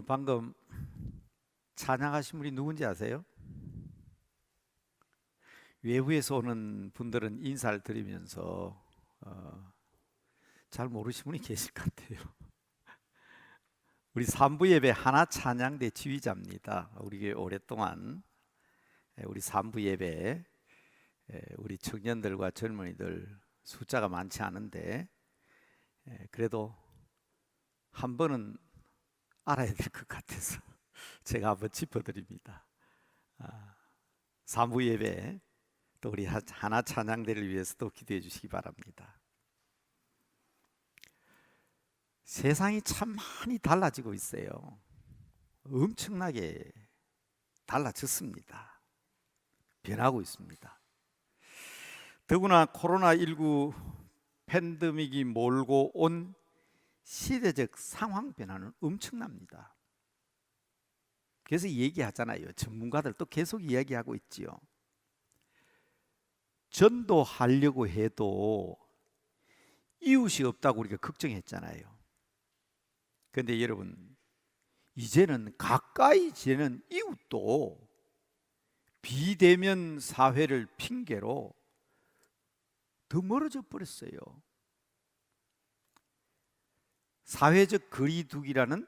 방금 찬양하신 분이 누군지 아세요? 외부에서 오는 분들은 인사를 드리면서 잘 모르시는 분이 계실 것 같아요. 우리 삼부 예배 하나 찬양대 지휘자입니다. 우리 교회 오랫동안 우리 삼부 예배 우리 청년들과 젊은이들 숫자가 많지 않은데 그래도 한 번은 알아야 될 것 같아서 제가 한번 짚어드립니다. 삼부 예배 또 우리 하나 찬양대를 위해서도 기도해 주시기 바랍니다. 세상이 참 많이 달라지고 있어요. 엄청나게 달라졌습니다. 변하고 있습니다. 더구나 코로나19 팬데믹이 몰고 온 시대적 상황 변화는 엄청납니다. 그래서 얘기하잖아요. 전문가들 또 계속 이야기하고 있지요. 전도하려고 해도 이웃이 없다고 우리가 걱정했잖아요. 그런데 여러분, 이제는 가까이 지내는 이웃도 비대면 사회를 핑계로 더 멀어져 버렸어요. 사회적 거리두기라는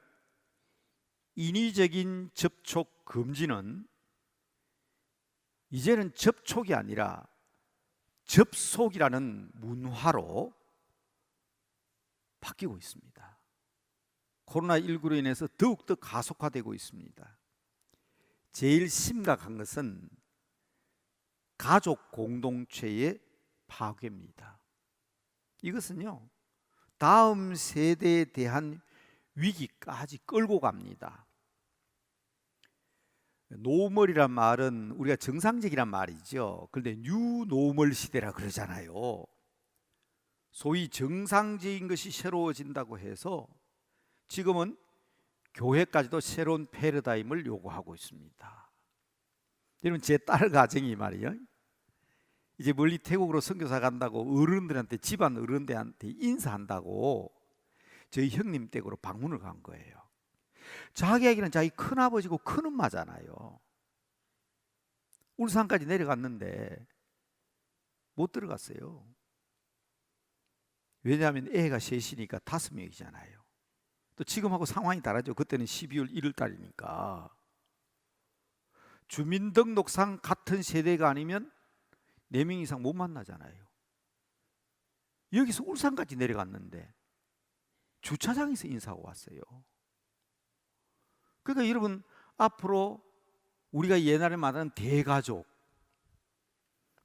인위적인 접촉 금지는 이제는 접촉이 아니라 접속이라는 문화로 바뀌고 있습니다. 코로나19로 인해서 더욱더 가속화되고 있습니다. 제일 심각한 것은 가족 공동체의 파괴입니다. 이것은요, 다음 세대에 대한 위기까지 끌고 갑니다. 노멀이란 말은 우리가 정상적이란 말이죠. 그런데 뉴노멀 시대라 그러잖아요. 소위 정상적인 것이 새로워진다고 해서 지금은 교회까지도 새로운 패러다임을 요구하고 있습니다. 여러분, 제 딸 가정이 말이에요, 이제 멀리 태국으로 선교사 간다고 어른들한테, 집안 어른들한테 인사한다고 저희 형님 댁으로 방문을 간 거예요. 자기에게는 자기 큰아버지고 큰엄마잖아요. 울산까지 내려갔는데 못 들어갔어요. 왜냐하면 애가 셋이니까 5명이잖아요. 또 지금하고 상황이 다르죠. 그때는 12월 1일 달이니까. 주민등록상 같은 세대가 아니면 4명 이상 못 만나잖아요. 여기서 울산까지 내려갔는데 주차장에서 인사하고 왔어요. 그러니까 여러분, 앞으로 우리가 옛날에 말하는 대가족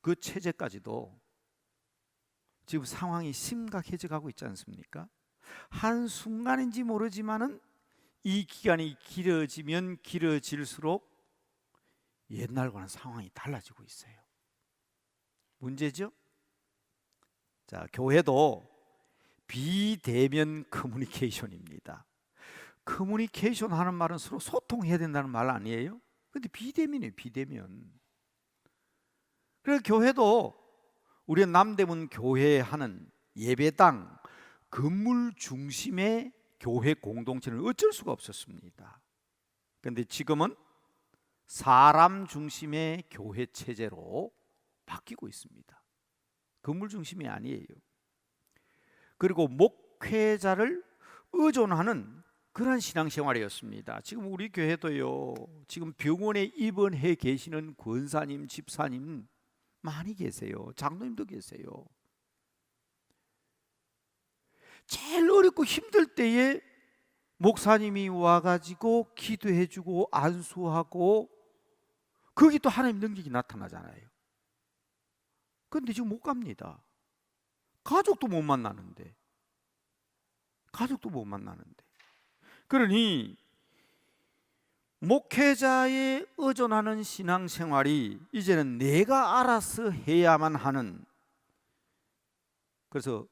그 체제까지도 지금 상황이 심각해져 가고 있지 않습니까? 한순간인지 모르지만은 이 기간이 길어지면 길어질수록 옛날과는 상황이 달라지고 있어요. 문제죠? 자, 교회도 비대면 커뮤니케이션입니다. 커뮤니케이션 하는 말은 서로 소통해야 된다는 말 아니에요? 근데 비대면이에요, 비대면. 그래서 교회도 우리 남대문 교회에 하는 예배당 건물 중심의 교회 공동체는 어쩔 수가 없었습니다. 그런데 지금은 사람 중심의 교회 체제로 바뀌고 있습니다. 건물 중심이 아니에요. 그리고 목회자를 의존하는 그런 신앙생활이었습니다. 지금 우리 교회도요, 지금 병원에 입원해 계시는 권사님, 집사님 많이 계세요. 장로님도 계세요. 제일 어렵고 힘들 때에 목사님이 와가지고 기도해주고 안수하고 거기 또 하나님 능력이 나타나잖아요. 그런데 지금 못 갑니다. 가족도 못 만나는데. 그러니 목회자에 의존하는 신앙생활이 이제는 내가 알아서 해야만 하는, 그래서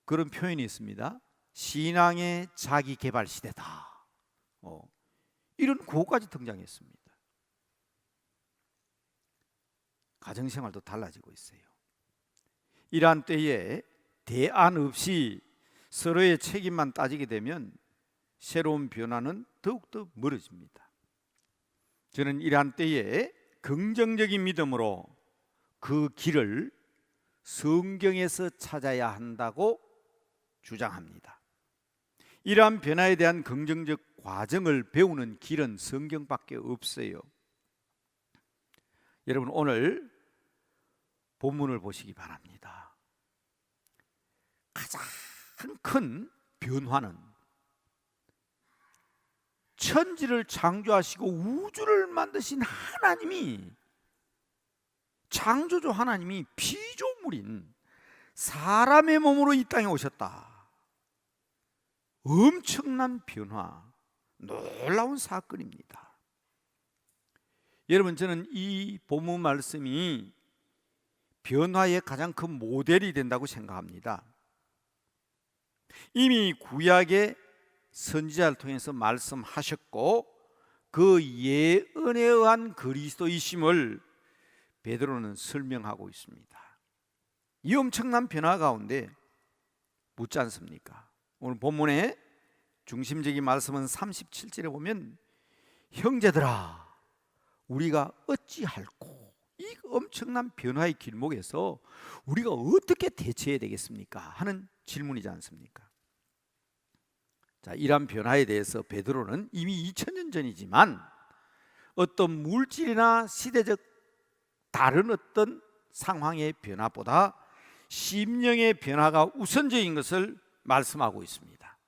그런 표현이 있습니다. 신앙의 자기개발 시대다. 이런 구호까지 등장했습니다. 가정생활도 달라지고 있어요. 이러한 때에 대안 없이 서로의 책임만 따지게 되면 새로운 변화는 더욱더 멀어집니다. 저는 이러한 때에 긍정적인 믿음으로 그 길을 성경에서 찾아야 한다고 주장합니다. 이러한 변화에 대한 긍정적 과정을 배우는 길은 성경밖에 없어요. 여러분, 오늘 본문을 보시기 바랍니다. 가장 큰 변화는 천지를 창조하시고 우주를 만드신 하나님이, 창조주 하나님이 피조물인 사람의 몸으로 이 땅에 오셨다. 엄청난 변화, 놀라운 사건입니다. 여러분, 저는 이 본문 말씀이 변화의 가장 큰 모델이 된다고 생각합니다. 이미 구약의 선지자를 통해서 말씀하셨고 그 예언에 의한 그리스도이심을 베드로는 설명하고 있습니다. 이 엄청난 변화 가운데 묻지 않습니까? 오늘 본문의 중심적인 말씀은 37절에 보면 형제들아 우리가 어찌할꼬, 이 엄청난 변화의 길목에서 우리가 어떻게 대처해야 되겠습니까? 하는 질문이지 않습니까? 자, 이러한 변화에 대해서 베드로는 이미 2000년 전이지만 어떤 물질이나 시대적 다른 어떤 상황의 변화보다 심령의 변화가 우선적인 것을 말씀하고 있습니다.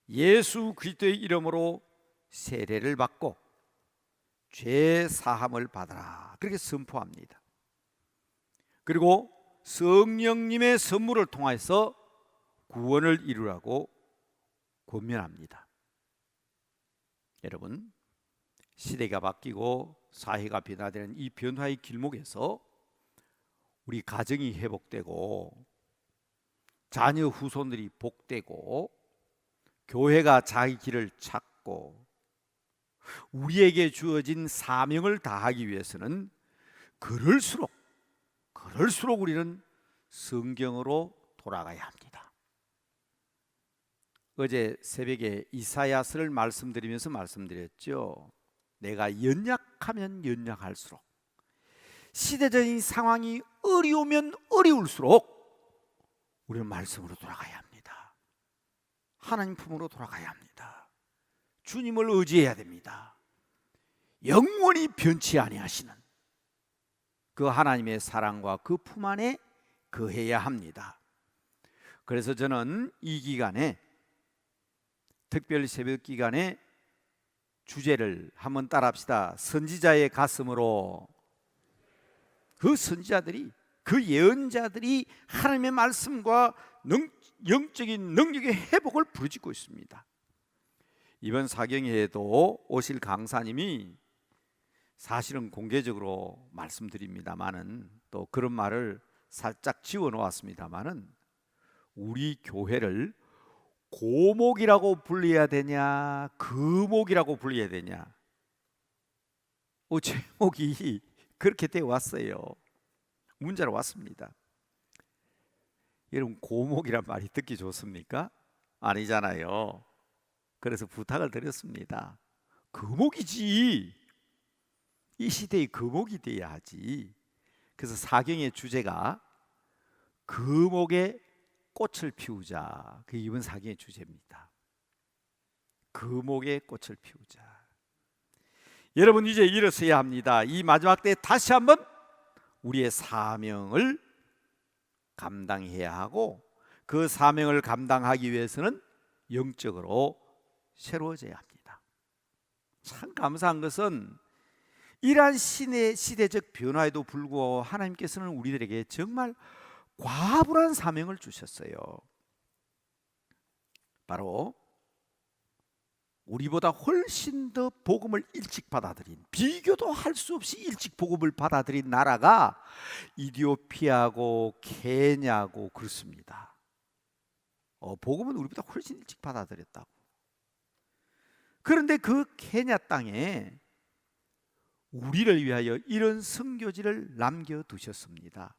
예수 그리스도의 이름으로 세례를 받고 죄 사함을 받아라, 그렇게 선포합니다. 그리고 성령님의 선물을 통해서 구원을 이루라고 권면합니다. 여러분, 시대가 바뀌고 사회가 변화되는 이 변화의 길목에서 우리 가정이 회복되고 자녀 후손들이 복되고 교회가 자기 길을 찾고 우리에게 주어진 사명을 다하기 위해서는 그럴수록 우리는 성경으로 돌아가야 합니다. 어제 새벽에 이사야서를 말씀드리면서 말씀드렸죠. 내가 연약하면 연약할수록, 시대적인 상황이 어려우면 어려울수록 우리는 말씀으로 돌아가야 합니다. 하나님 품으로 돌아가야 합니다. 주님을 의지해야 됩니다. 영원히 변치 아니하시는 그 하나님의 사랑과 그 품 안에 거해야 합니다. 그래서 저는 이 기간에, 특별 새벽 기간에 주제를 한번 따라합시다. 선지자의 가슴으로. 그 선지자들이, 그 예언자들이 하나님의 말씀과 영적인 능력의 회복을 부르짖고 있습니다. 이번 사경회에도 오실 강사님이 사실은 공개적으로 말씀드립니다마는, 또 그런 말을 살짝 지워 놓았습니다마는, 우리 교회를 고목이라고 불러야 되냐 금목이라고 불러야 되냐, 제목이 그렇게 되어 왔어요. 문자로 왔습니다. 여러분, 고목이란 말이 듣기 좋습니까? 아니잖아요. 그래서 부탁을 드렸습니다. 금목이지, 이 시대의 금목이 돼야 하지. 그래서 사경의 주제가 금목의 꽃을 피우자, 그게 이번 사경의 주제입니다. 금목의 꽃을 피우자. 여러분, 이제 일어서야 합니다. 이 마지막 때 다시 한번 우리의 사명을 감당해야 하고, 그 사명을 감당하기 위해서는 영적으로 새로워져야 합니다. 참 감사한 것은 이러한 시대적 변화에도 불구하고 하나님께서는 우리들에게 정말 과분한 사명을 주셨어요. 바로 우리보다 훨씬 더 복음을 일찍 받아들인, 비교도 할 수 없이 일찍 복음을 받아들인 나라가 이디오피아고 케냐고 그렇습니다. 복음은 우리보다 훨씬 일찍 받아들였다고. 그런데 그 케냐 땅에 우리를 위하여 이런 선교지를 남겨두셨습니다.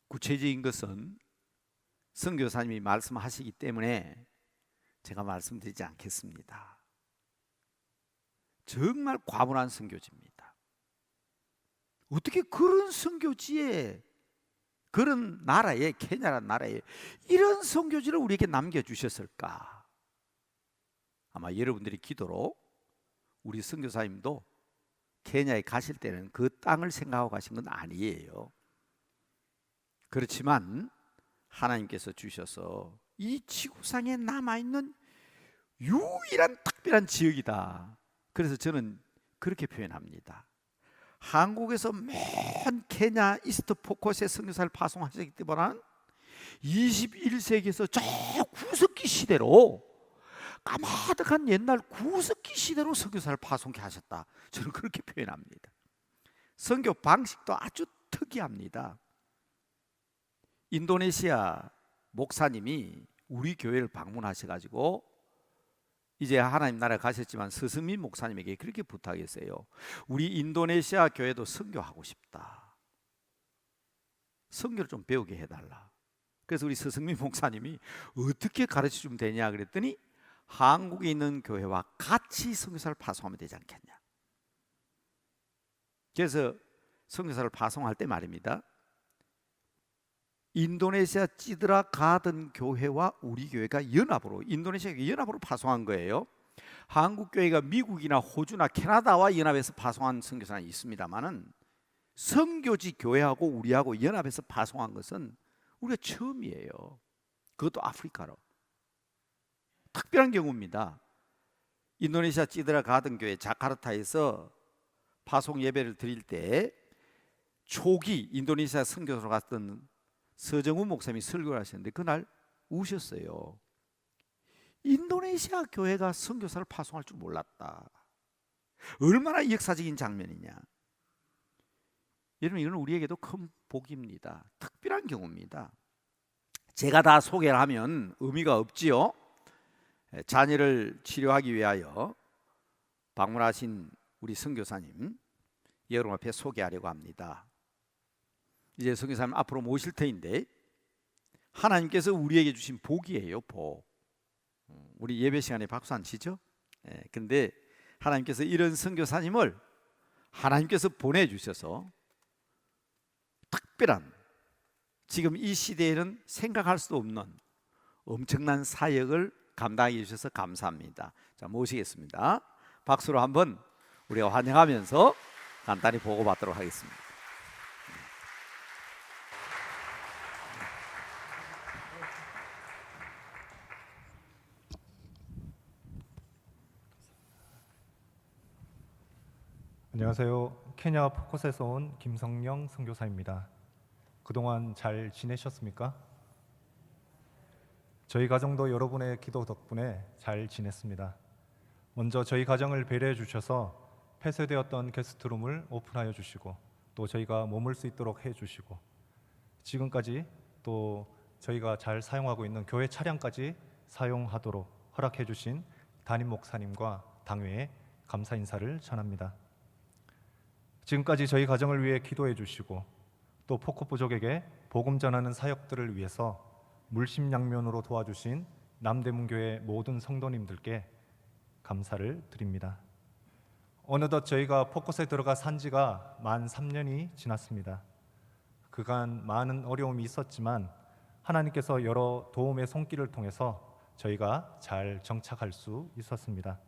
구체적인 것은 선교사님이 말씀하시기 때문에 제가 말씀드리지 않겠습니다. 정말 과분한 선교지입니다. 어떻게 그런 선교지에, 그런 나라에, 케냐라는 나라에 이런 선교지를 우리에게 남겨주셨을까? 아마 여러분들이 기도로 우리 선교사님도 케냐에 가실 때는 그 땅을 생각하고 가신 건 아니에요. 그렇지만 하나님께서 주셔서 이 지구상에 남아있는 유일한 특별한 지역이다. 그래서 저는 그렇게 표현합니다. 한국에서 먼 케냐 이스트 포커스에 선교사를 파송하셨기 때문에 21세기에서 저 구석기 시대로, 까마득한 옛날 구석기 시대로 선교사를 파송케 하셨다. 저는 그렇게 표현합니다. 선교 방식도 아주 특이합니다. 인도네시아 목사님이 우리 교회를 방문하셔가지고, 이제 하나님 나라에 가셨지만 스승민 목사님에게 그렇게 부탁했어요. 우리 인도네시아 교회도 선교하고 싶다. 선교를 좀 배우게 해달라. 그래서 우리 스승민 목사님이 어떻게 가르쳐주면 되냐 그랬더니, 한국에 있는 교회와 같이 선교사를 파송하면 되지 않겠냐. 그래서 선교사를 파송할 때 말입니다, 인도네시아 찌드라 가든 교회와 우리 교회가 연합으로, 인도네시아 연합으로 파송한 거예요. 한국 교회가 미국이나 호주나 캐나다와 연합해서 파송한 선교사는 있습니다만은, 선교지 교회하고 우리하고 연합해서 파송한 것은 우리가 처음이에요. 그것도 아프리카로. 특별한 경우입니다. 인도네시아 찌드라 가든 교회 자카르타에서 파송 예배를 드릴 때 초기 인도네시아 선교사로 갔던 서정훈 목사님이 설교를 하셨는데 그날 우셨어요. 인도네시아 교회가 선교사를 파송할 줄 몰랐다. 얼마나 역사적인 장면이냐. 여러분, 이건 우리에게도 큰 복입니다. 특별한 경우입니다. 제가 다 소개를 하면 의미가 없지요. 자녀를 치료하기 위하여 방문하신 우리 선교사님 여러분 앞에 소개하려고 합니다. 이제 선교사님 앞으로 모실 터인데, 하나님께서 우리에게 주신 복이에요. 복. 우리 예배 시간에 박수 안 치죠? 근데 하나님께서 이런 선교사님을 하나님께서 보내주셔서 특별한, 지금 이 시대에는 생각할 수도 없는 엄청난 사역을 감당해 주셔서 감사합니다. 자, 모시겠습니다. 박수로 한번 우리가 환영하면서 간단히 보고받도록 하겠습니다. 안녕하세요. 케냐 포커스에서 온 김성령 선교사입니다. 그동안 잘 지내셨습니까? 저희 가정도 여러분의 기도 덕분에 잘 지냈습니다. 먼저 저희 가정을 배려해 주셔서 폐쇄되었던 게스트룸을 오픈하여 주시고, 또 저희가 머물 수 있도록 해 주시고, 지금까지 또 저희가 잘 사용하고 있는 교회 차량까지 사용하도록 허락해 주신 담임 목사님과 당회에 감사 인사를 전합니다. 지금까지 저희 가정을 위해 기도해 주시고, 또 포커 부족에게 복음 전하는 사역들을 위해서 물심양면으로 도와주신 남대문교회 모든 성도님들께 감사를 드립니다. 어느덧 저희가 포커스에 들어가 산 지가 만 3년이 지났습니다. 그간 많은 어려움이 있었지만 하나님께서 여러 도움의 손길을 통해서 저희가 잘 정착할 수 있었습니다.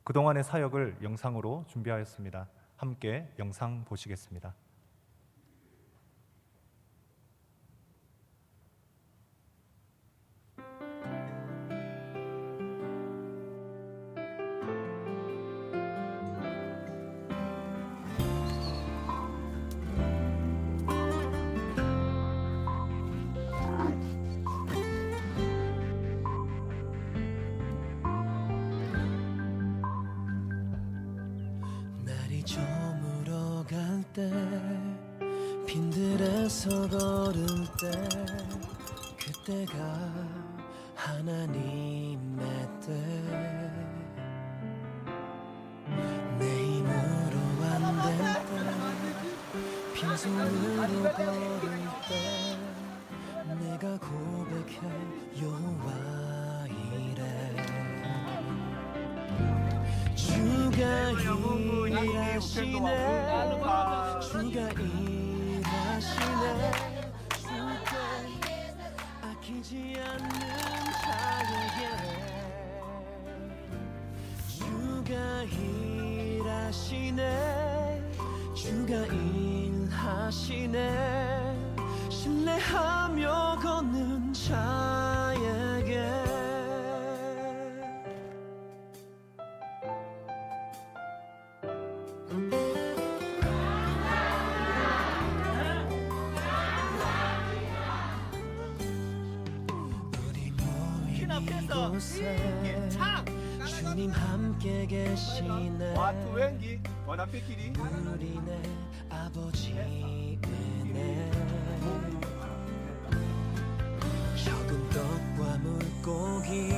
그동안의 사역을 영상으로 준비하였습니다. 함께 영상 보시겠습니다. 날이 저물어갈 때, 빈들에서 걸을 때, 그때가 하나님의 때, 내 힘으로 안 될 때, 빈손으로 걸을 때, 내가 고백 일하시네 주가 일하시네 주께 아끼지 않는 자에게 주가 일하시네 주가 일하시네 신뢰하며 걷는 자에게 우리 모인 이곳에 주님 함께 계시네 우리 내 아버지 은혜 적은 떡과 물고기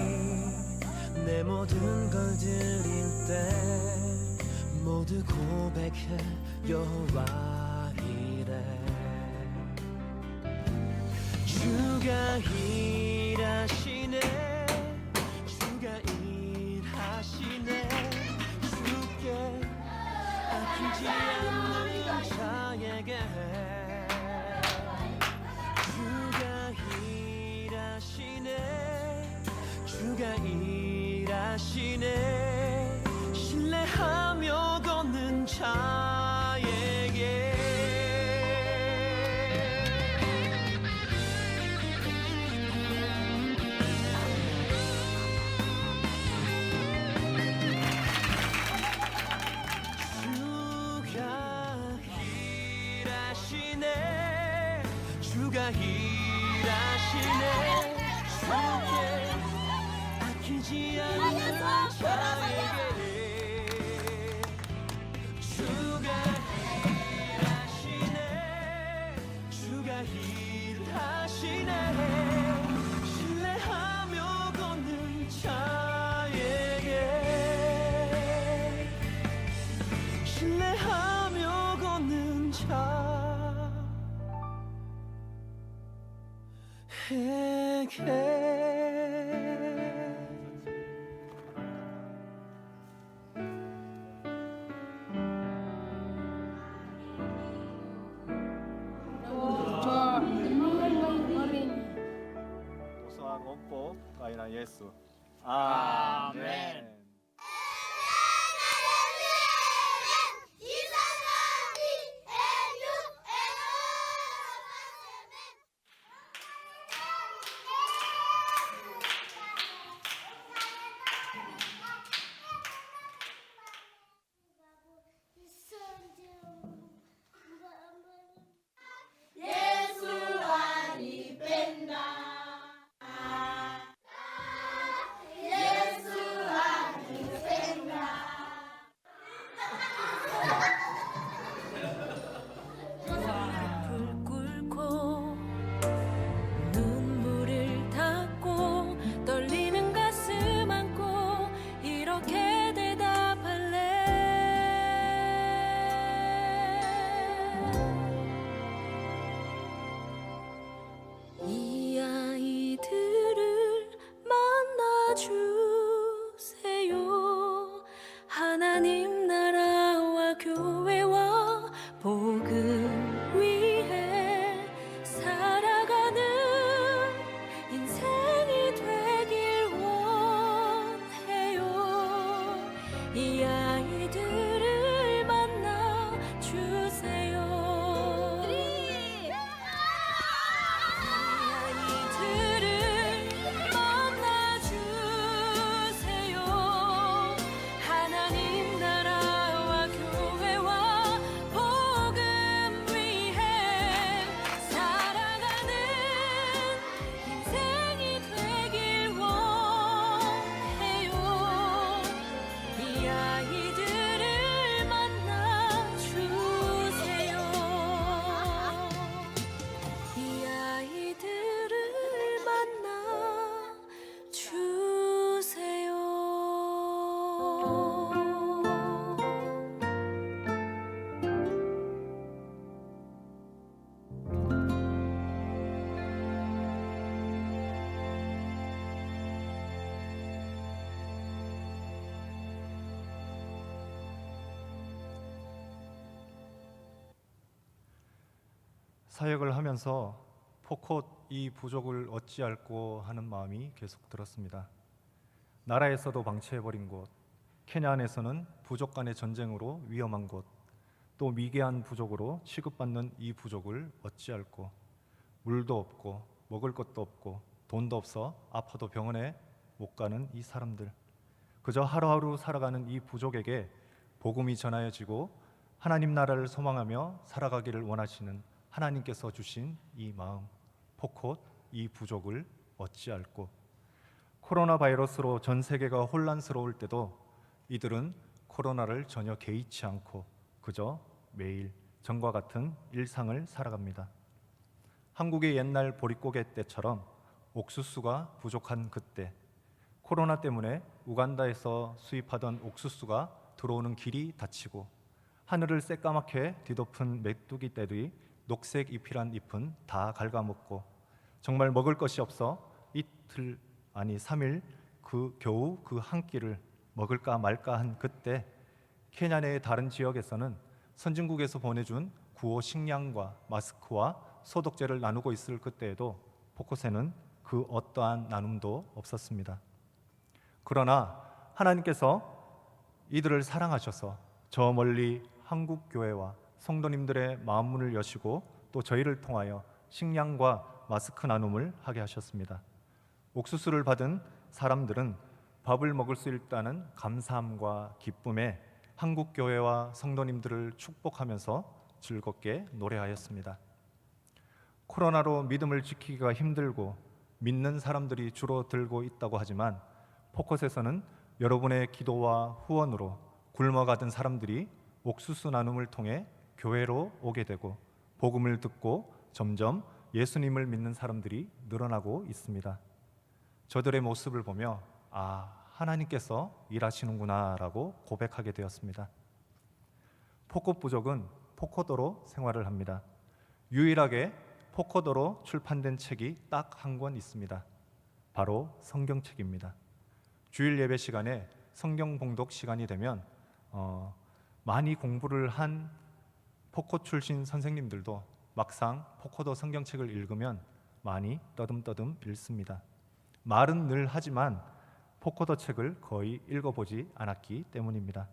내 모든 걸 드릴 때 모두 고백해 여호와 이래 주가 일하시네 주가 일하시네 주께 아끼지 않는 자에게 주가 일하시네 주가 일하시네 신뢰하며 걷는 자에게 주가 일하시네 주께 아끼지 않는 자에게 주가 일하시네 주가 일하시네 신뢰하며 걷는 자에게 신뢰하며 걷는 Tuhan opo kainan Yesus. Amin. 불 꿇고 눈물을 닦고 떨리는 가슴 안고 이렇게 대답할래 이 아이들을 만나주세요 하나님 나라와 교회와 복음 위해 살아가는 인생이 되길 원해요 이 아이들을 만나주세요 이 아이들을 만나주세요 하나님 나라 사역을 하면서 포콧 이 부족을 어찌할꼬 하는 마음이 계속 들었습니다. 나라에서도 방치해버린 곳, 케냐 안에서는 부족 간의 전쟁으로 위험한 곳, 또 미개한 부족으로 취급받는 이 부족을 어찌할꼬. 물도 없고 먹을 것도 없고 돈도 없어 아파도 병원에 못 가는 이 사람들, 그저 하루하루 살아가는 이 부족에게 복음이 전하여지고 하나님 나라를 소망하며 살아가기를 원하시는 하나님께서 주신 이 마음, 포콧 이 부족을 어찌할꼬. 코로나 바이러스로 전 세계가 혼란스러울 때도 이들은 코로나를 전혀 개의치 않고 그저 매일 전과 같은 일상을 살아갑니다. 한국의 옛날 보릿고개 때처럼 옥수수가 부족한 그때, 코로나 때문에 우간다에서 수입하던 옥수수가 들어오는 길이 닫히고 하늘을 새까맣게 뒤덮은 메뚜기 떼들이 녹색 잎이란 잎은 다 갉아먹고 정말 먹을 것이 없어 이틀 아니 3일 겨우 그 한 끼를 먹을까 말까 한 그때, 케냐 내의 다른 지역에서는 선진국에서 보내준 구호 식량과 마스크와 소독제를 나누고 있을 그때에도 포콧에는 그 어떠한 나눔도 없었습니다. 그러나 하나님께서 이들을 사랑하셔서 저 멀리 한국 교회와 성도님들의 마음 문을 여시고 또 저희를 통하여 식량과 마스크 나눔을 하게 하셨습니다. 옥수수를 받은 사람들은 밥을 먹을 수 있다는 감사함과 기쁨에 한국 교회와 성도님들을 축복하면서 즐겁게 노래하였습니다. 코로나로 믿음을 지키기가 힘들고 믿는 사람들이 줄어들고 있다고 하지만 포콧에서는 여러분의 기도와 후원으로 굶어가던 사람들이 옥수수 나눔을 통해 교회로 오게 되고 복음을 듣고 점점 예수님을 믿는 사람들이 늘어나고 있습니다. 저들의 모습을 보며 하나님께서 일하시는구나라고 고백하게 되었습니다. 포콧 부족은 포코도로 생활을 합니다. 유일하게 포코도로 출판된 책이 딱 한 권 있습니다. 바로 성경책입니다. 주일 예배 시간에 성경 봉독 시간이 되면 많이 공부를 한 포콧 출신 선생님들도 막상 포코도 성경책을 읽으면 많이 떠듬떠듬 읽습니다. 말은 늘 하지만 포코도 책을 거의 읽어보지 않았기 때문입니다.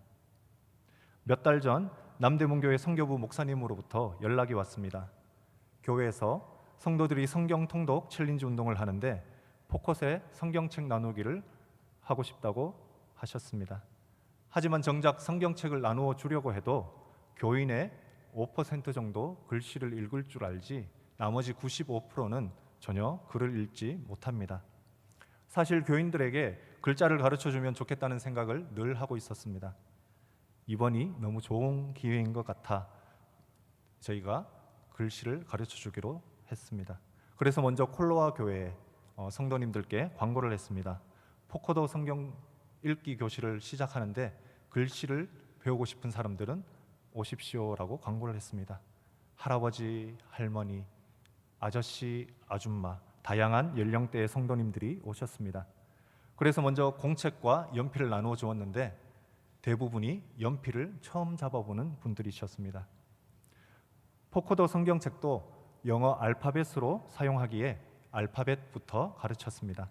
몇 달 전 남대문교회 성교부 목사님으로부터 연락이 왔습니다. 교회에서 성도들이 성경 통독 챌린지 운동을 하는데 포콧에 성경책 나누기를 하고 싶다고 하셨습니다. 하지만 정작 성경책을 나누어 주려고 해도 교인의 5% 정도 글씨를 읽을 줄 알지 나머지 95%는 전혀 글을 읽지 못합니다. 사실 교인들에게 글자를 가르쳐주면 좋겠다는 생각을 늘 하고 있었습니다. 이번이 너무 좋은 기회인 것 같아 저희가 글씨를 가르쳐주기로 했습니다. 그래서 먼저 콜로아 교회 성도님들께 광고를 했습니다. 포코도 성경 읽기 교실을 시작하는데 글씨를 배우고 싶은 사람들은 오십시오라고 광고를 했습니다. 할아버지, 할머니, 아저씨, 아줌마 다양한 연령대의 성도님들이 오셨습니다. 그래서 먼저 공책과 연필을 나누어 주었는데 대부분이 연필을 처음 잡아보는 분들이셨습니다. 포코도 성경책도 영어 알파벳으로 사용하기에 알파벳부터 가르쳤습니다.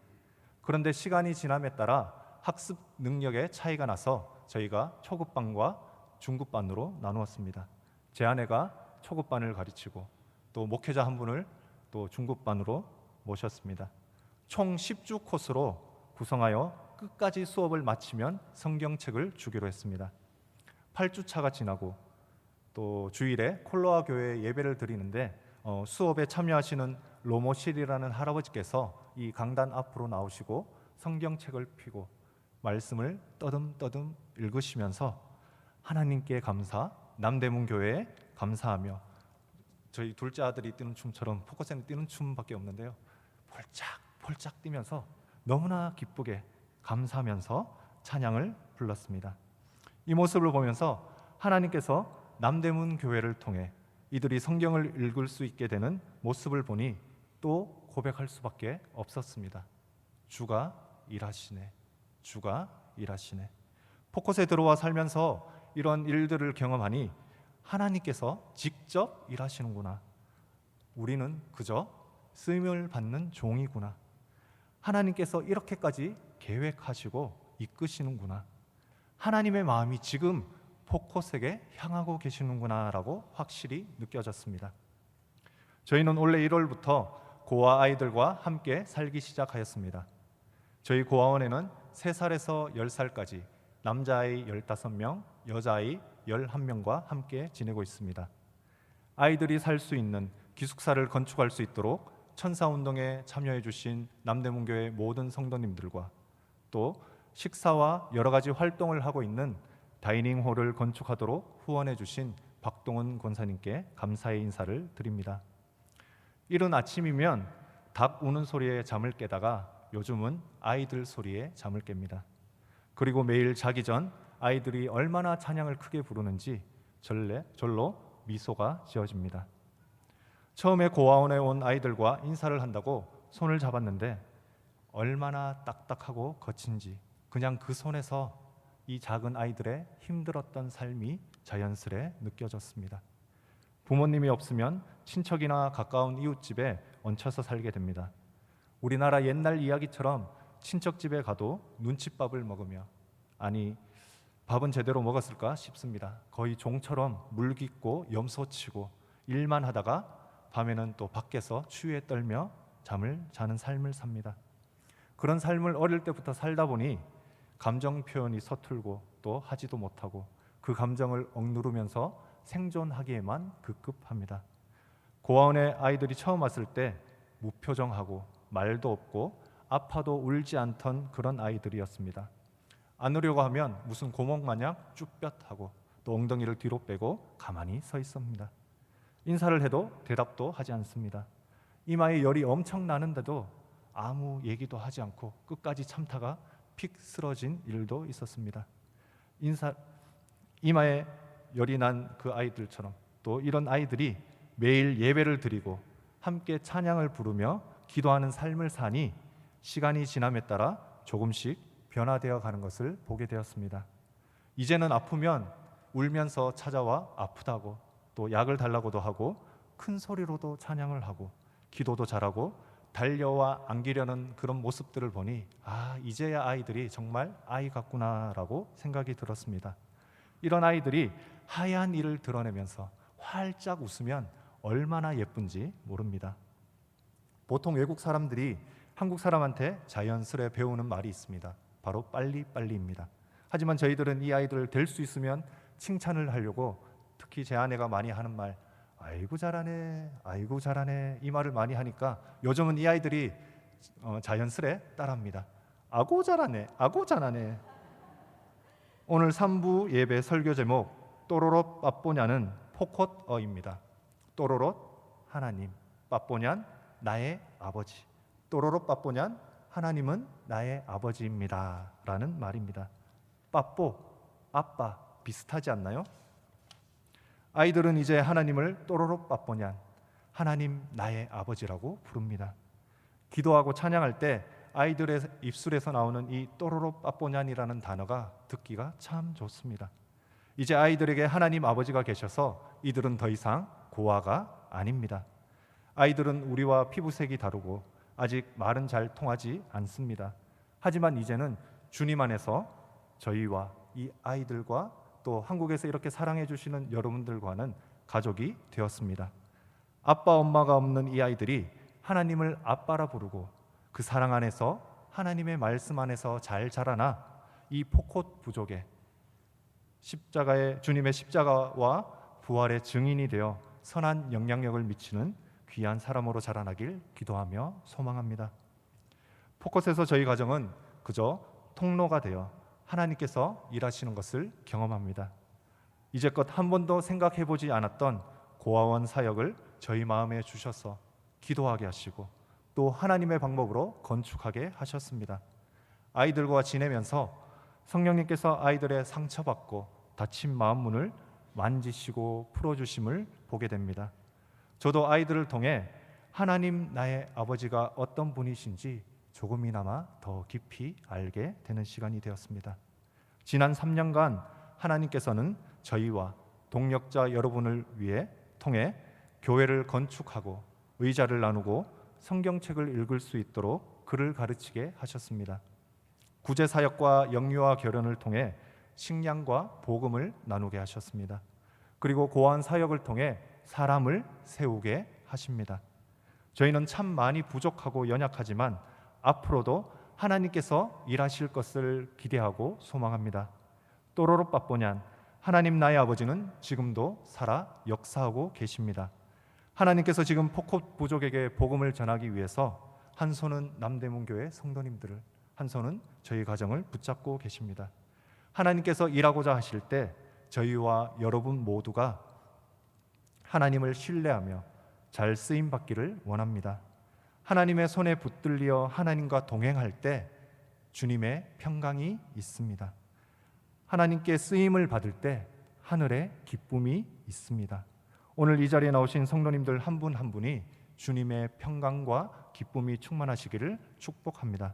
그런데 시간이 지남에 따라 학습 능력의 차이가 나서 저희가 초급반과 중급반으로 나누었습니다. 제 아내가 초급반을 가르치고 또 목회자 한 분을 또 중급반으로 모셨습니다. 총 10주 코스로 구성하여 끝까지 수업을 마치면 성경책을 주기로 했습니다. 8주차가 지나고 또 주일에 콜로아 교회에 예배를 드리는데 수업에 참여하시는 로모실이라는 할아버지께서 이 강단 앞으로 나오시고 성경책을 펴고 말씀을 떠듬떠듬 읽으시면서 하나님께 감사, 남대문 교회에 감사하며 저희 둘째 아들이 뛰는 춤처럼 포커스는 뛰는 춤밖에 없는데요. 폴짝폴짝 뛰면서 너무나 기쁘게 감사하면서 찬양을 불렀습니다. 이 모습을 보면서 하나님께서 남대문 교회를 통해 이들이 성경을 읽을 수 있게 되는 모습을 보니 또 고백할 수밖에 없었습니다. 주가 일하시네. 주가 일하시네. 포콧에 들어와 살면서 이런 일들을 경험하니 하나님께서 직접 일하시는구나. 우리는 그저 쓰임을 받는 종이구나. 하나님께서 이렇게까지 계획하시고 이끄시는구나. 하나님의 마음이 지금 포커스에게 향하고 계시는구나라고 확실히 느껴졌습니다. 저희는 올해 1월부터 고아 아이들과 함께 살기 시작하였습니다. 저희 고아원에는 3살에서 10살까지 남자아이 15명, 여자아이 11명과 함께 지내고 있습니다. 아이들이 살 수 있는 기숙사를 건축할 수 있도록 천사운동에 참여해 주신 남대문교회 모든 성도님들과 또 식사와 여러 가지 활동을 하고 있는 다이닝홀을 건축하도록 후원해 주신 박동은 권사님께 감사의 인사를 드립니다. 이른 아침이면 닭 우는 소리에 잠을 깨다가 요즘은 아이들 소리에 잠을 깹니다. 그리고 매일 자기 전 아이들이 얼마나 찬양을 크게 부르는지 절로 미소가 지어집니다. 처음에 고아원에 온 아이들과 인사를 한다고 손을 잡았는데 얼마나 딱딱하고 거친지 그냥 그 손에서 이 작은 아이들의 힘들었던 삶이 자연스레 느껴졌습니다. 부모님이 없으면 친척이나 가까운 이웃집에 얹혀서 살게 됩니다. 우리나라 옛날 이야기처럼 친척집에 가도 눈칫밥을 먹으며, 아니 밥은 제대로 먹었을까 싶습니다. 거의 종처럼 물깃고 염소치고 일만 하다가 밤에는 또 밖에서 추위에 떨며 잠을 자는 삶을 삽니다. 그런 삶을 어릴 때부터 살다 보니 감정 표현이 서툴고 또 하지도 못하고 그 감정을 억누르면서 생존하기에만 급급합니다. 고아원에 아이들이 처음 왔을 때 무표정하고 말도 없고 아파도 울지 않던 그런 아이들이었습니다. 안으려고 하면 무슨 고목 마냥 쭈뼛하고 또 엉덩이를 뒤로 빼고 가만히 서 있습니다. 인사를 해도 대답도 하지 않습니다. 이마에 열이 엄청 나는데도 아무 얘기도 하지 않고 끝까지 참다가 픽 쓰러진 일도 있었습니다. 이마에 열이 난 그 아이들처럼 또 이런 아이들이 매일 예배를 드리고 함께 찬양을 부르며 기도하는 삶을 사니 시간이 지남에 따라 조금씩 변화되어 가는 것을 보게 되었습니다. 이제는 아프면 울면서 찾아와 아프다고 또 약을 달라고도 하고 큰 소리로도 찬양을 하고 기도도 잘하고 달려와 안기려는 그런 모습들을 보니 이제야 아이들이 정말 아이 같구나라고 생각이 들었습니다. 이런 아이들이 하얀 이를 드러내면서 활짝 웃으면 얼마나 예쁜지 모릅니다. 보통 외국 사람들이 한국 사람한테 자연스레 배우는 말이 있습니다. 바로 빨리빨리입니다. 하지만 저희들은 이 아이들을 될 수 있으면 칭찬을 하려고 특히 제 아내가 많이 하는 말 아이고 잘하네 아이고 잘하네 이 말을 많이 하니까 요즘은 이 아이들이 자연스레 따라합니다. 아고 잘하네 아고 잘하네. 오늘 3부 예배 설교 제목 또로롯 빠뽀냐는 포콧어입니다. 또로롯 하나님, 빠뽀냔 나의 아버지. 또로롯 빠뽀냔 하나님은 나의 아버지입니다 라는 말입니다. 빠뽀, 아빠 비슷하지 않나요? 아이들은 이제 하나님을 또로롯 빠뽀냔 하나님 나의 아버지라고 부릅니다. 기도하고 찬양할 때 아이들의 입술에서 나오는 이 또로롯 빠뽀냔이라는 단어가 듣기가 참 좋습니다. 이제 아이들에게 하나님 아버지가 계셔서 이들은 더 이상 고아가 아닙니다. 아이들은 우리와 피부색이 다르고 아직 말은 잘 통하지 않습니다. 하지만 이제는 주님 안에서 저희와 이 아이들과 또 한국에서 이렇게 사랑해 주시는 여러분들과는 가족이 되었습니다. 아빠 엄마가 없는 이 아이들이 하나님을 아빠라 부르고 그 사랑 안에서 하나님의 말씀 안에서 잘 자라나 이 포콧 부족에 주님의 십자가와 부활의 증인이 되어 선한 영향력을 미치는 귀한 사람으로 자라나길 기도하며 소망합니다. 포컷에서 저희 가정은 그저 통로가 되어 하나님께서 일하시는 것을 경험합니다. 이제껏 한 번도 생각해보지 않았던 고아원 사역을 저희 마음에 주셔서 기도하게 하시고 또 하나님의 방법으로 건축하게 하셨습니다. 아이들과 지내면서 성령님께서 아이들의 상처받고 다친 마음 문을 만지시고 풀어주심을 보게 됩니다. 저도 아이들을 통해 하나님 나의 아버지가 어떤 분이신지 조금이나마 더 깊이 알게 되는 시간이 되었습니다. 지난 3년간 하나님께서는 저희와 동역자 여러분을 통해 교회를 건축하고 의자를 나누고 성경책을 읽을 수 있도록 글을 가르치게 하셨습니다. 구제 사역과 영유아 결연을 통해 식량과 복음을 나누게 하셨습니다. 그리고 고아원 사역을 통해 사람을 세우게 하십니다. 저희는 참 많이 부족하고 연약하지만 앞으로도 하나님께서 일하실 것을 기대하고 소망합니다. 또로로 빠뽀냔, 하나님 나의 아버지는 지금도 살아 역사하고 계십니다. 하나님께서 지금 포코 부족에게 복음을 전하기 위해서 한 손은 남대문교회 성도님들을, 한 손은 저희 가정을 붙잡고 계십니다. 하나님께서 일하고자 하실 때 저희와 여러분 모두가 하나님을 신뢰하며 잘 쓰임 받기를 원합니다. 하나님의 손에 붙들려 하나님과 동행할 때 주님의 평강이 있습니다. 하나님께 쓰임을 받을 때 하늘에 기쁨이 있습니다. 오늘 이 자리에 나오신 성도님들 한 분 한 분이 주님의 평강과 기쁨이 충만하시기를 축복합니다.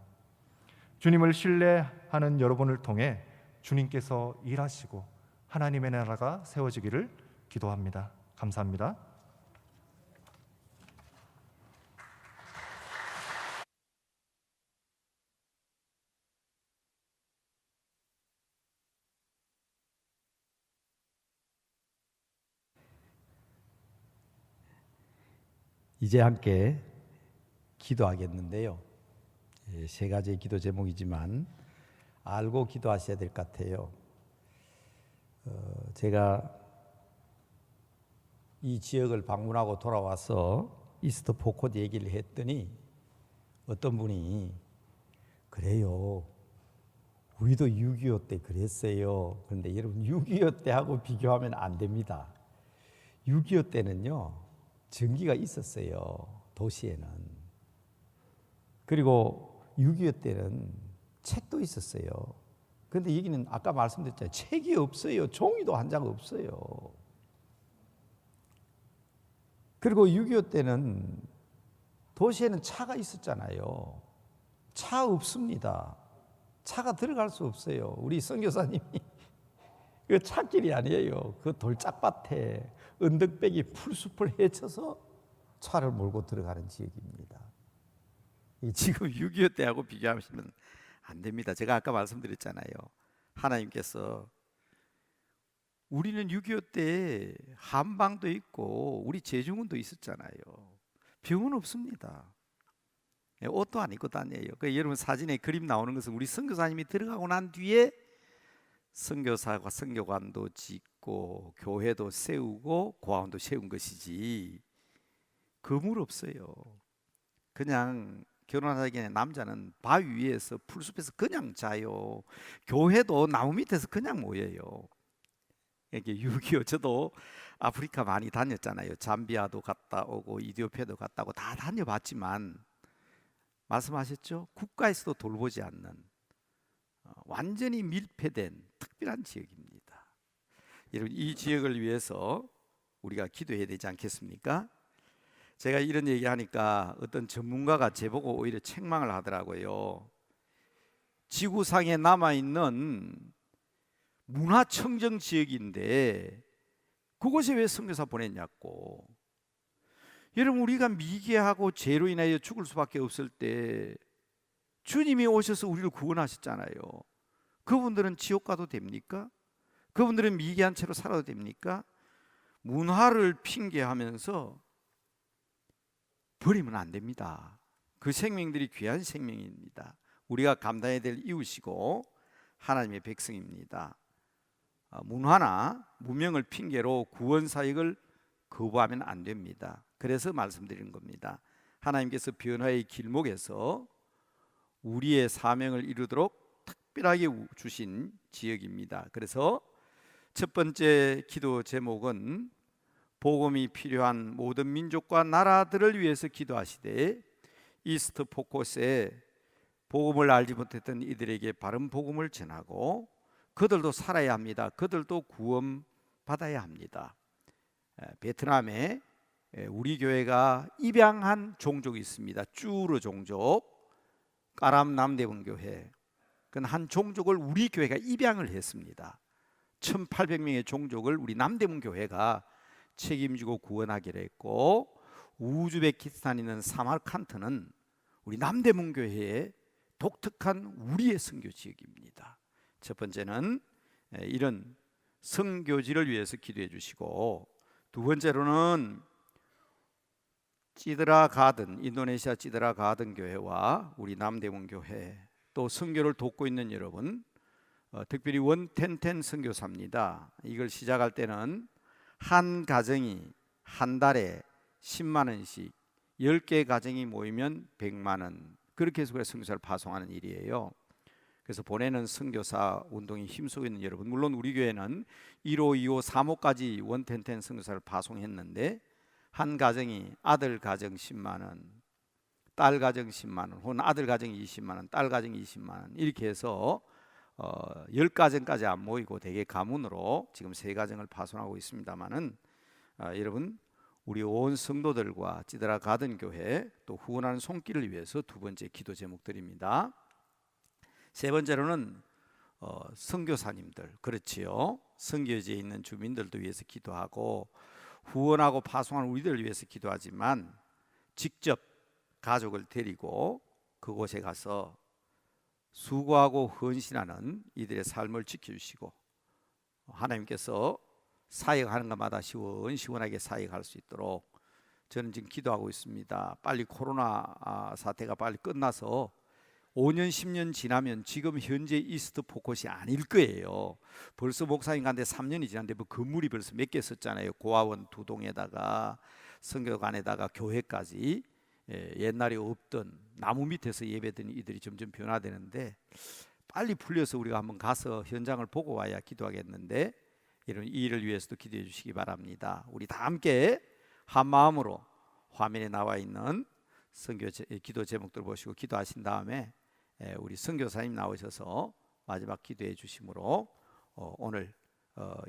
주님을 신뢰하는 여러분을 통해 주님께서 일하시고 하나님의 나라가 세워지기를 기도합니다. 감사합니다. 이제 함께 기도하겠는데요. 세 가지의 기도 제목이지만 알고 기도하셔야 될 것 같아요. 제가 이 지역을 방문하고 돌아와서 이스트 포콧 얘기를 했더니 어떤 분이 그래요, 우리도 6.25 때 그랬어요. 그런데 여러분 6.25 때하고 비교하면 안 됩니다. 6.25 때는요 전기가 있었어요, 도시에는. 그리고 6.25 때는 책도 있었어요. 그런데 여기는 아까 말씀드렸잖아요, 책이 없어요. 종이도 한 장 없어요. 그리고 6.25 때는 도시에는 차가 있었잖아요. 차 없습니다. 차가 들어갈 수 없어요. 우리 선교사님이 그 차길이 아니에요. 그 돌짝밭에 언덕배기 풀숲을 헤쳐서 차를 몰고 들어가는 지역입니다. 지금 6.25 때하고 비교하시면 안 됩니다. 제가 아까 말씀드렸잖아요. 하나님께서 우리는 6.25 때 한방도 있고 우리 제중원도 있었잖아요. 병은 없습니다. 옷도 안 입고 다녀요. 여러분 사진에 그림 나오는 것은 우리 선교사님이 들어가고 난 뒤에 선교사가 선교관도 짓고 교회도 세우고 고아원도 세운 것이지 건물 없어요. 그냥 결혼하기 전에 남자는 바위 위에서 풀숲에서 그냥 자요. 교회도 나무 밑에서 그냥 모여요. 이게 6.25 저도 아프리카 많이 다녔잖아요. 잠비아도 갔다 오고 이디오피아도 갔다 오고 다 다녀봤지만 말씀하셨죠? 국가에서도 돌보지 않는 완전히 밀폐된 특별한 지역입니다. 여러분 이 지역을 위해서 우리가 기도해야 되지 않겠습니까? 제가 이런 얘기하니까 어떤 전문가가 제보고 오히려 책망을 하더라고요. 지구상에 남아있는 문화청정 지역인데 그곳에 왜 선교사 보냈냐고. 여러분 우리가 미개하고 죄로 인하여 죽을 수밖에 없을 때 주님이 오셔서 우리를 구원하셨잖아요. 그분들은 지옥 가도 됩니까? 그분들은 미개한 채로 살아도 됩니까? 문화를 핑계하면서 버리면 안 됩니다. 그 생명들이 귀한 생명입니다. 우리가 감당해야 될 이웃이고 하나님의 백성입니다. 문화나 문명을 핑계로 구원 사역을 거부하면 안 됩니다. 그래서 말씀드리는 겁니다. 하나님께서 변화의 길목에서 우리의 사명을 이루도록 특별하게 주신 지역입니다. 그래서 첫 번째 기도 제목은 복음이 필요한 모든 민족과 나라들을 위해서 기도하시되 이스트 포콧에 복음을 알지 못했던 이들에게 바른 복음을 전하고 그들도 살아야 합니다. 그들도 구원받아야 합니다. 베트남에 우리 교회가 입양한 종족이 있습니다. 쭈르 종족, 까람 남대문교회. 그 한 종족을 우리 교회가 입양을 했습니다. 1800명의 종족을 우리 남대문교회가 책임지고 구원하기로 했고 우즈베키스탄에 있는 사마르칸트는 우리 남대문 교회의 독특한 우리의 선교 지역입니다. 첫 번째는 이런 선교지를 위해서 기도해 주시고, 두 번째로는 찌드라 가든, 인도네시아 찌드라 가든 교회와 우리 남대문 교회, 또 선교를 돕고 있는 여러분, 특별히 원텐텐 선교사입니다. 이걸 시작할 때는 한 가정이 한 달에 10만 원씩 10개 가정이 모이면 100만 원, 그렇게 해서 선교사를 파송하는 일이에요. 그래서 보내는 선교사 운동이 힘쓰고 있는 여러분, 물론 우리 교회는 1호, 2호, 3호까지 원텐텐 선교사를 파송했는데, 한 가정이 아들 가정 10만 원, 딸 가정 10만 원, 혹은 아들 가정 20만 원, 딸 가정 20만 원, 이렇게 해서 10가정까지 안 모이고 대개 가문으로 지금 3가정을 파송하고 있습니다만은, 여러분, 우리 온 성도들과 찌드라 가든 교회 또 후원하는 손길을 위해서 두 번째 기도 제목들입니다. 세 번째로는 선교사님들, 그렇지요, 선교지에 있는 주민들도 위해서 기도하고 후원하고 파송하는 우리들을 위해서 기도하지만, 직접 가족을 데리고 그곳에 가서 수고하고 헌신하는 이들의 삶을 지켜주시고, 하나님께서 사역하는 것마다 시원시원하게 사역할 수 있도록 저는 지금 기도하고 있습니다. 빨리 코로나 사태가 빨리 끝나서 5년 10년 지나면 지금 현재 이스트 포커스이 아닐 거예요. 벌써 목사님 간데 3년이 지났는데 뭐 건물이 벌써 몇 개 썼잖아요. 고아원 2동에다가 성교관에다가 교회까지. 옛날에 없던 나무 밑에서 예배드린 이들이 점점 변화되는데, 빨리 풀려서 우리가 한번 가서 현장을 보고 와야 기도하겠는데, 이런 이 일을 위해서도 기도해 주시기 바랍니다. 우리 다 함께 한 마음으로 화면에 나와 있는 기도 제목들 보시고 기도하신 다음에 우리 선교사님 나오셔서 마지막 기도해 주심으로 오늘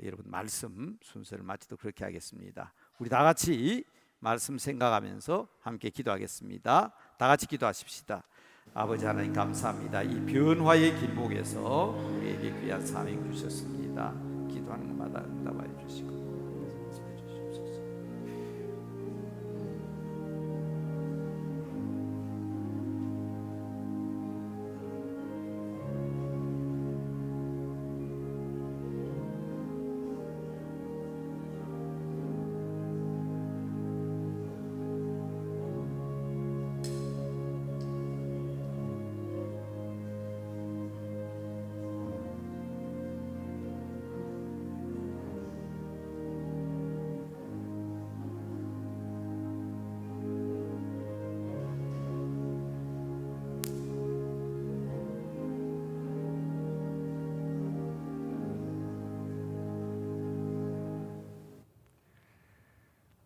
여러분 말씀 순서를 마치도록 그렇게 하겠습니다. 우리 다 같이 말씀 생각하면서 함께 기도하겠습니다. 다 같이 기도하십시다. 아버지 하나님 감사합니다. 이 변화의 길목에서 우리에게 귀한 사명 주셨습니다. 기도하는 것마다 응답하여 주시고 말씀해 주시옵소서.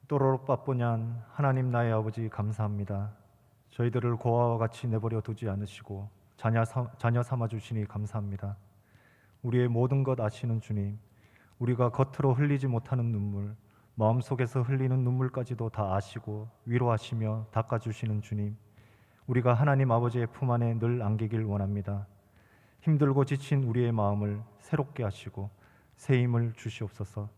또로록 빠뽀냔 하나님 나의 아버지 감사합니다. 저희들을 고아와 같이 내버려 두지 않으시고 자녀 삼아 주시니 감사합니다. 우리의 모든 것 아시는 주님, 우리가 겉으로 흘리지 못하는 눈물, 마음속에서 흘리는 눈물까지도 다 아시고 위로하시며 닦아주시는 주님, 우리가 하나님 아버지의 품 안에 늘 안기길 원합니다. 힘들고 지친 우리의 마음을 새롭게 하시고 새 힘을 주시옵소서.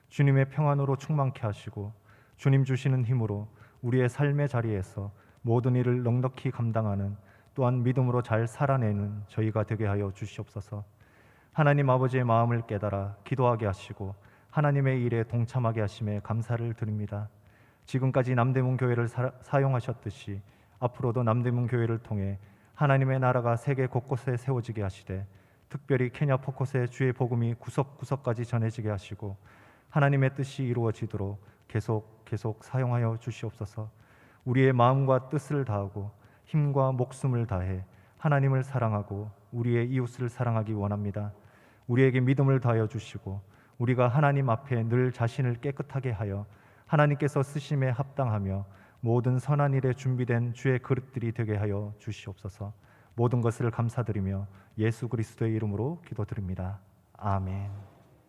주님의 평안으로 충만케 하시고 주님 주시는 힘으로 우리의 삶의 자리에서 모든 일을 넉넉히 감당하는, 또한 믿음으로 잘 살아내는 저희가 되게 하여 주시옵소서. 하나님 아버지의 마음을 깨달아 기도하게 하시고 하나님의 일에 동참하게 하심에 감사를 드립니다. 지금까지 남대문 교회를 사용하셨듯이 앞으로도 남대문 교회를 통해 하나님의 나라가 세계 곳곳에 세워지게 하시되, 특별히 케냐 포커스의 주의 복음이 구석구석까지 전해지게 하시고 하나님의 뜻이 이루어지도록 계속 사용하여 주시옵소서. 우리의 마음과 뜻을 다하고 힘과 목숨을 다해 하나님을 사랑하고 우리의 이웃을 사랑하기 원합니다. 우리에게 믿음을 다하여 주시고 우리가 하나님 앞에 늘 자신을 깨끗하게 하여 하나님께서 쓰심에 합당하며 모든 선한 일에 준비된 주의 그릇들이 되게 하여 주시옵소서. 모든 것을 감사드리며 예수 그리스도의 이름으로 기도드립니다. 아멘.